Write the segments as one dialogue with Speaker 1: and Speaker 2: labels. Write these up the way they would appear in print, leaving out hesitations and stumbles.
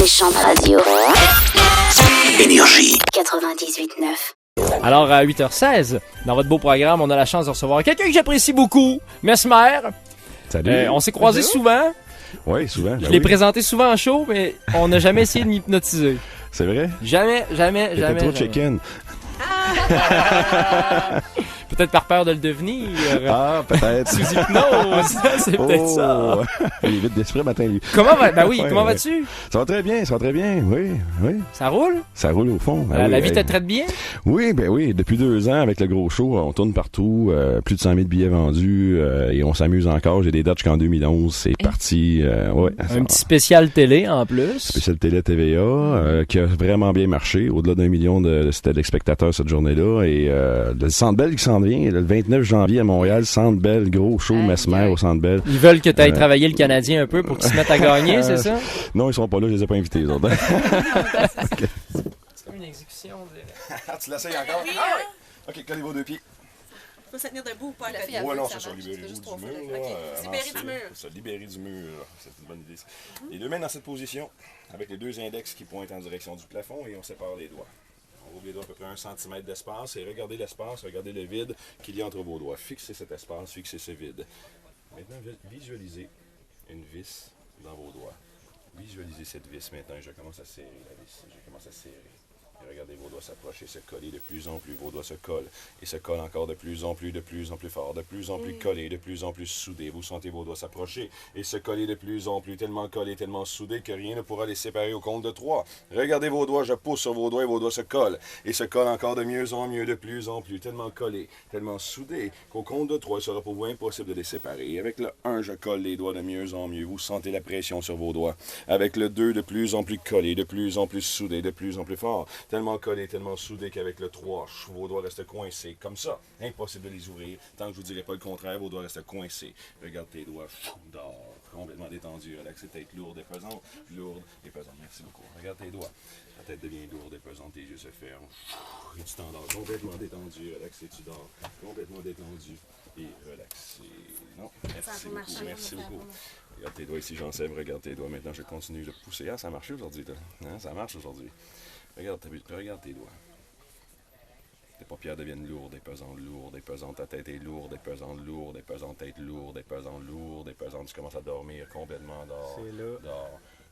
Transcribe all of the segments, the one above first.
Speaker 1: Méchante Radio. Énergie. 98.9.
Speaker 2: Alors, à 8h16, dans votre beau programme, on a la chance de recevoir quelqu'un que j'apprécie beaucoup, Mesmer.
Speaker 3: Salut.
Speaker 2: On s'est croisés souvent.
Speaker 3: Oui, souvent.
Speaker 2: Je l'ai présenté souvent en show, mais on n'a jamais essayé de m'hypnotiser.
Speaker 3: C'est vrai?
Speaker 2: Jamais.
Speaker 3: T'étais trop chicken.
Speaker 2: Peut-être par peur de le devenir.
Speaker 3: Ah, peut-être.
Speaker 2: Sous hypnose, c'est peut-être ça.
Speaker 3: Il est vite d'esprit matin, lui.
Speaker 2: Comment vas-tu?
Speaker 3: Ça va très bien, oui.
Speaker 2: Ça roule?
Speaker 3: Ça roule au fond.
Speaker 2: La vie te traite bien?
Speaker 3: Oui, depuis 2 ans, avec le gros show, on tourne partout, plus de 100 000 billets vendus, et on s'amuse encore. J'ai des dates jusqu'en 2011, c'est parti.
Speaker 2: Un petit spécial télé, en plus.
Speaker 3: Spécial télé TVA, qui a vraiment bien marché, au-delà d'1 million de spectateurs cette journée-là, et le Centre Bell qui s'en vient, le 29 janvier à Montréal, Centre Bell, gros show, Mesmer au Centre Bell.
Speaker 2: Ils veulent que tu ailles travailler le Canadien un peu pour qu'ils se mettent à gagner, c'est ça?
Speaker 3: Non, ils sont pas là, je les ai pas invités, les autres.
Speaker 2: C'est comme une exécution.
Speaker 3: Tu l'essayes encore?
Speaker 4: Oui,
Speaker 3: OK, collez vos 2 pieds.
Speaker 4: Faut se tenir debout ou pas à côté.
Speaker 3: Ouais, non, c'est ça, libérez-vous du mur.
Speaker 4: Se libérer du mur.
Speaker 3: Se libérer du mur, c'est une bonne idée. Les 2 mains dans cette position, avec les 2 index qui pointent en direction du plafond, et on sépare les doigts. On ouvre les doigts à peu près 1 cm d'espace, et regardez l'espace, regardez le vide qu'il y a entre vos doigts. Fixez cet espace, fixez ce vide. Maintenant, visualisez une vis dans vos doigts. Visualisez cette vis maintenant. Je commence à serrer la vis. Je commence à serrer. Et regardez vos doigts s'approcher, se coller de plus en plus. Vos doigts se collent et se collent encore de plus en plus fort, de plus en plus collés, de plus en plus soudés. Vous sentez vos doigts s'approcher et se coller de plus en plus, tellement collés, tellement soudés que rien ne pourra les séparer au compte de 3. Regardez vos doigts, je pousse sur vos doigts et vos doigts se collent et se collent encore de mieux en mieux, de plus en plus, tellement collés, tellement soudés qu'au compte de 3, il sera pour vous impossible de les séparer. Et avec le 1, je colle les doigts de mieux en mieux. Vous sentez la pression sur vos doigts. Avec le 2, de plus en plus collés, de plus en plus soudés, de plus en plus fort. Tellement collés, tellement soudés qu'avec le 3, vos doigts restent coincés. Comme ça, impossible de les ouvrir. Tant que je vous dirai pas le contraire, vos doigts restent coincés. Regarde tes doigts, dehors, complètement détendus. Relaxez, tête lourde et pesante, Merci beaucoup. Regarde tes doigts. La tête devient lourde et pesante, tes yeux se ferment. Et tu t'endors, complètement détendu, relaxé, tu dors. Complètement détendu et relaxé. Non, merci beaucoup. Regarde tes doigts ici, Jean-Sèvres, regarde tes doigts. Maintenant, je continue de pousser. Ah, ça a marché aujourd'hui, toi. Hein? Ça marche aujourd'hui. Regarde tes doigts. Tes paupières deviennent lourdes et pesantes. Ta tête est lourde et pesante, tête lourde et pesante. Tu commences à dormir complètement dehors.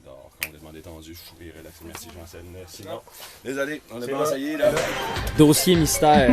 Speaker 3: Dehors, complètement détendu, et relaxé. Merci, Jean-Sèvres. Merci. Non. Désolé, on est pas essayé, là.
Speaker 2: Dossier mystère.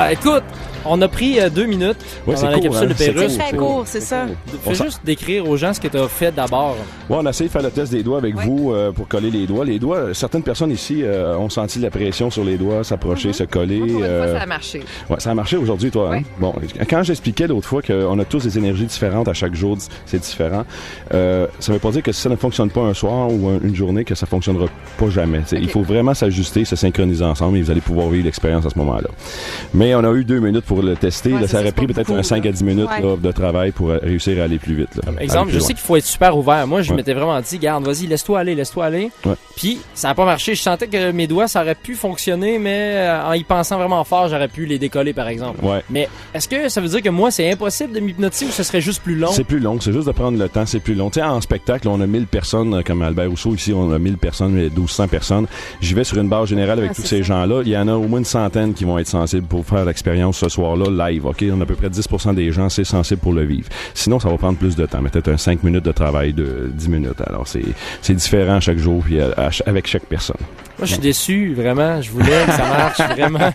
Speaker 2: Écoute, on a pris 2 minutes pendant la capsule de Pérusse.
Speaker 4: C'est très court, c'est ça.
Speaker 2: Fais juste décrire aux gens ce que tu as fait d'abord.
Speaker 3: Ouais, on a essayé de faire le test des doigts avec vous pour coller les doigts. Les doigts, certaines personnes ici ont senti la pression sur les doigts, s'approcher, se coller.
Speaker 5: Pour une fois, ça a marché.
Speaker 3: Ouais, ça a marché aujourd'hui, toi.
Speaker 5: Ouais.
Speaker 3: Hein? Bon, quand j'expliquais l'autre fois qu'on a tous des énergies différentes à chaque jour, c'est différent. Ça veut pas dire que si ça ne fonctionne pas un soir ou une journée, que ça fonctionnera pas jamais. Okay. Il faut vraiment s'ajuster, se synchroniser ensemble et vous allez pouvoir vivre l'expérience à ce moment-là. Mais on a eu 2 minutes pour le tester.
Speaker 4: Ouais,
Speaker 3: là, ça aurait pris peut-être un 5 à 10 minutes là, de travail pour réussir à aller plus vite. Là.
Speaker 2: Exemple, je sais qu'il faut être super ouvert. Moi, je m'étais vraiment dit, garde, vas-y, laisse-toi aller.
Speaker 3: Ouais.
Speaker 2: Puis, ça n'a pas marché. Je sentais que mes doigts, ça aurait pu fonctionner, mais en y pensant vraiment fort, j'aurais pu les décoller, par exemple.
Speaker 3: Ouais.
Speaker 2: Mais est-ce que ça veut dire que moi, c'est impossible de m'hypnotiser ou ce serait juste plus long?
Speaker 3: C'est plus long. C'est juste de prendre le temps. C'est plus long. Tu sais, en spectacle, on a 1000 personnes, comme Albert Rousseau, ici, on a 1000 personnes, 1200 personnes. J'y vais sur une base générale avec tous ces gens-là. Il y en a au moins une centaine qui vont être sensibles pour faire l'expérience ce soir-là live. OK? On a à peu près 10% des gens, c'est sensible pour le vivre. Sinon, ça va prendre plus de temps. Peut-être un 5 minutes de travail de 10 minutes. Alors, c'est différent chaque jour puis avec chaque personne.
Speaker 2: Moi, je suis déçu, vraiment. Je voulais que ça marche, vraiment.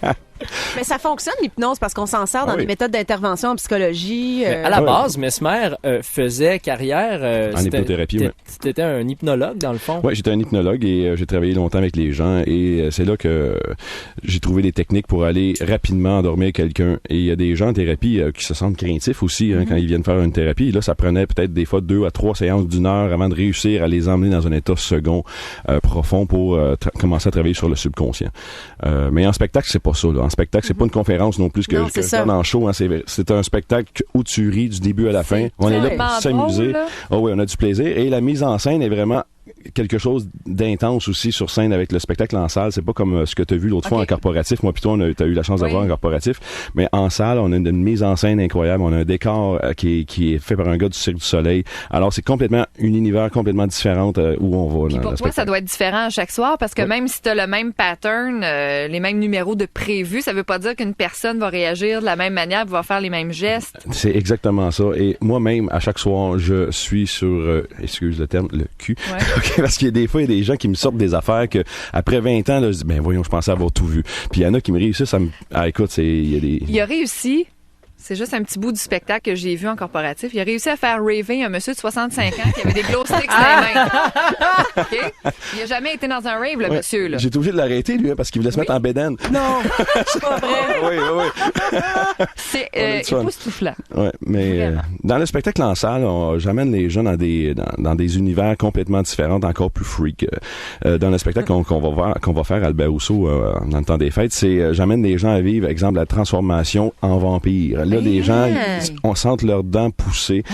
Speaker 4: Mais ça fonctionne, l'hypnose, parce qu'on s'en sert dans les méthodes d'intervention en psychologie.
Speaker 2: À la base, Mesmer faisait carrière...
Speaker 3: en hypnothérapie, oui.
Speaker 2: C'était un hypnologue, dans le fond?
Speaker 3: Oui, j'étais un hypnologue et j'ai travaillé longtemps avec les gens et c'est là que j'ai trouvé des techniques pour aller rapidement endormir quelqu'un. Et il y a des gens en thérapie qui se sentent craintifs aussi quand ils viennent faire une thérapie. Et là, ça prenait peut-être des fois 2 à 3 séances d'1 heure avant de réussir à les emmener dans un état second profond pour commencer à travailler sur le subconscient. Mais en spectacle, c'est pas ça, là. En spectacle, c'est pas une conférence non plus que je donne en show. Hein, c'est un spectacle où tu ris du début à la fin. On est là pour s'amuser. Oui, on a du plaisir. Et la mise en scène est vraiment quelque chose d'intense aussi sur scène avec le spectacle en salle. C'est pas comme ce que tu as vu l'autre fois en corporatif. Moi, plutôt, t'as eu la chance d'avoir un corporatif. Mais en salle, on a une mise en scène incroyable. On a un décor qui est fait par un gars du Cirque du Soleil. Alors, c'est complètement un univers complètement différent où on va.
Speaker 5: Puis pour toi, ça doit être différent à chaque soir parce que même si tu as le même pattern, les mêmes numéros de prévus, ça veut pas dire qu'une personne va réagir de la même manière, va faire les mêmes gestes.
Speaker 3: C'est exactement ça. Et moi-même, à chaque soir, je suis sur, excuse le terme, le cul.
Speaker 5: Ouais.
Speaker 3: Okay, parce qu'il y a des fois, il y a des gens qui me sortent des affaires que après 20 ans, là, je dis, ben voyons, je pensais avoir tout vu. Puis il y en a qui me réussissent, écoute,
Speaker 5: Il a réussi. C'est juste un petit bout du spectacle que j'ai vu en corporatif. Il a réussi à faire raver un monsieur de 65 ans qui avait des glow sticks dans les mains. Okay? Il a jamais été dans un rave, le monsieur. Là.
Speaker 3: J'ai été obligé de l'arrêter, lui, parce qu'il voulait se mettre en bédaine.
Speaker 4: Non, c'est pas vrai.
Speaker 3: Oui.
Speaker 5: C'est époustouflant.
Speaker 3: Oui, mais dans le spectacle en salle, j'amène les gens dans des univers complètement différents, encore plus freak. Dans le spectacle qu'on va faire à Albert Rousseau dans le temps des fêtes, c'est j'amène les gens à vivre, exemple, la transformation en vampire. Là, les gens, on sent leurs dents pousser.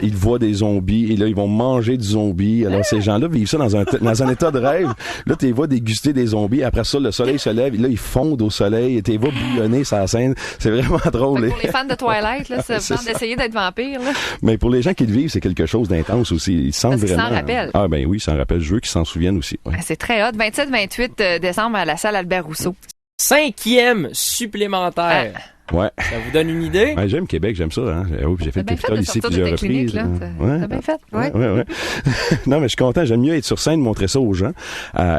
Speaker 3: Ils voient des zombies et là, ils vont manger du zombie. Alors, ces gens-là vivent ça dans un état de rêve. Là, tu les vois déguster des zombies. Après ça, le soleil se lève. Et là, ils fondent au soleil. Et tu les vois bouillonner sur la scène. C'est vraiment drôle.
Speaker 5: Pour les fans de Twilight, là, c'est le temps d'essayer d'être vampire. Là.
Speaker 3: Mais pour les gens qui le vivent, c'est quelque chose d'intense aussi. Ils sentent
Speaker 5: parce
Speaker 3: vraiment.
Speaker 5: Qu'ils s'en rappellent.
Speaker 3: Ah, ben oui, ils s'en rappellent. Je veux qu'ils s'en souviennent aussi. Ouais.
Speaker 5: C'est très hot. 27-28 décembre à la salle Albert Rousseau.
Speaker 2: 5e supplémentaire.
Speaker 3: Ouais.
Speaker 2: Ça vous donne une idée?
Speaker 3: Ouais, j'aime Québec, j'aime ça. Hein. J'ai fait le Capitole ici plusieurs reprises.
Speaker 5: T'as bien fait.
Speaker 3: Ouais. Non, mais je suis content. J'aime mieux être sur scène, montrer ça aux gens.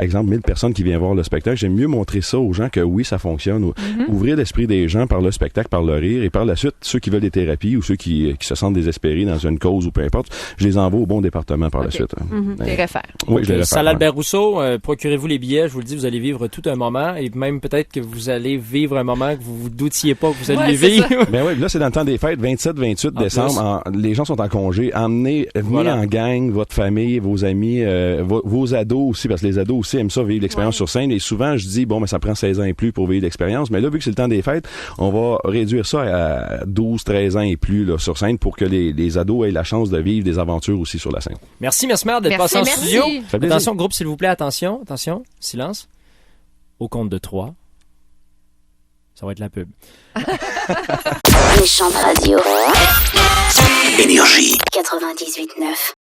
Speaker 3: Exemple, 1000 personnes qui viennent voir le spectacle. J'aime mieux montrer ça aux gens que oui, ça fonctionne. Ouvrir l'esprit des gens par le spectacle, par le rire. Et par la suite, ceux qui veulent des thérapies ou ceux qui se sentent désespérés dans une cause ou peu importe, je les envoie au bon département par la suite.
Speaker 5: Je les réfère.
Speaker 3: Oui, je les réfère.
Speaker 2: Salle Albert Rousseau, procurez-vous les billets. Je vous le dis, vous allez vivre tout un moment. Et même peut-être que vous allez vivre un moment que vous vous doutiez pas que vous alliez vivre.
Speaker 3: Ben oui, là, c'est dans le temps des fêtes, 27-28 décembre. Les gens sont en congé. Venez en gang, votre famille, vos amis, vos ados aussi, parce que les ados aussi aiment ça, vivre l'expérience sur scène. Et souvent, je dis, bon, mais ça prend 16 ans et plus pour vivre l'expérience. Mais là, vu que c'est le temps des fêtes, on va réduire ça à 12, 13 ans et plus là, sur scène pour que les ados aient la chance de vivre des aventures aussi sur la scène.
Speaker 2: Merci, Mesmer, d'être passé en studio.
Speaker 3: Attention,
Speaker 2: groupe, s'il vous plaît, attention, silence. Au compte de 3. Ça va être la pub.
Speaker 1: Méchante radio.
Speaker 6: Énergie.
Speaker 1: 98.9.